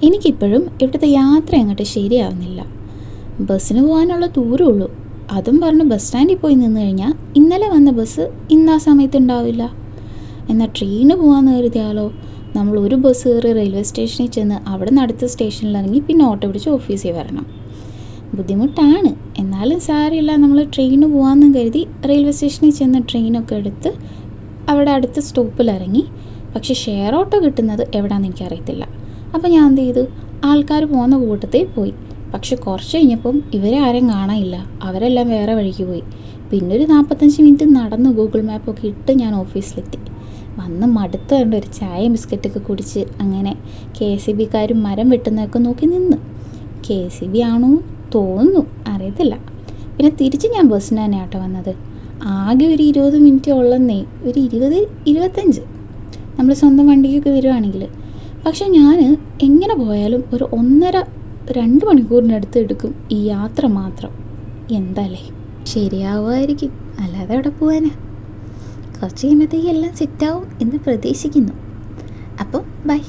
എനിക്കിപ്പോഴും ഇവിടുത്തെ യാത്ര അങ്ങോട്ട് ശരിയാവുന്നില്ല. ബസ്സിന് പോകാനുള്ള ദൂരമുള്ളൂ. അതും പറഞ്ഞ് ബസ് സ്റ്റാൻഡിൽ പോയി നിന്ന് കഴിഞ്ഞാൽ ഇന്നലെ വന്ന ബസ് ഇന്ന് ആ സമയത്ത് ഉണ്ടാവില്ല. എന്നാൽ ട്രെയിന് പോകാമെന്ന് കരുതിയാലോ, നമ്മൾ ഒരു ബസ് കയറി റെയിൽവേ സ്റ്റേഷനിൽ ചെന്ന് അവിടെ നിന്ന് അടുത്ത സ്റ്റേഷനിൽ ഇറങ്ങി പിന്നെ ഓട്ടോ പിടിച്ച് ഓഫീസിൽ വരണം. ബുദ്ധിമുട്ടാണ്. എന്നാലും സാരമില്ല, നമ്മൾ ട്രെയിന് പോകാമെന്ന് കരുതി റെയിൽവേ സ്റ്റേഷനിൽ ചെന്ന് ട്രെയിനൊക്കെ എടുത്ത് അവിടെ അടുത്ത സ്റ്റോപ്പിൽ ഇറങ്ങി. പക്ഷേ ഷെയർ ഓട്ടോ കിട്ടുന്നത് എവിടെയാണെന്ന് എനിക്കറിയത്തില്ല. അപ്പോൾ ഞാൻ എന്ത് ചെയ്തു, ആൾക്കാർ പോകുന്ന കൂട്ടത്തിൽ പോയി. പക്ഷെ കുറച്ച് കഴിഞ്ഞപ്പം ഇവരെ ആരും കാണാനില്ല. അവരെല്ലാം വേറെ വഴിക്ക് പോയി. പിന്നെ ഒരു 45 മിനിറ്റ് നടന്ന് ഗൂഗിൾ മാപ്പൊക്കെ ഇട്ട് ഞാൻ ഓഫീസിലെത്തി. വന്ന് മടുത്ത് കണ്ട് ഒരു ചായയും ബിസ്ക്കറ്റൊക്കെ കുടിച്ച് അങ്ങനെ KSEBക്കാർ മരം വെട്ടുന്നതൊക്കെ നോക്കി നിന്ന്. KSEB ആണോ തോന്നുന്നു, അറിയത്തില്ല. പിന്നെ തിരിച്ച് ഞാൻ ബസ്സിന് തന്നെ ആട്ടോ വന്നത്. ആകെ ഒരു 20 മിനിറ്റ് ഉള്ളന്നേ, ഒരു 20-25 നമ്മൾ സ്വന്തം വണ്ടിക്കൊക്കെ വരുവാണെങ്കിൽ. പക്ഷെ ഞാൻ എങ്ങനെ പോയാലും ഒരു 1.5-2 മണിക്കൂറിനടുത്ത് എടുക്കും ഈ യാത്ര മാത്രം. എന്താല്ലേ, ശരിയാവുമായിരിക്കും, അല്ലാതെ എവിടെ പോവാനാ. കുറച്ച് കഴിയുമ്പോഴത്തേക്ക് എല്ലാം സെറ്റാവും എന്ന് പ്രതീക്ഷിക്കുന്നു. അപ്പോൾ ബൈ.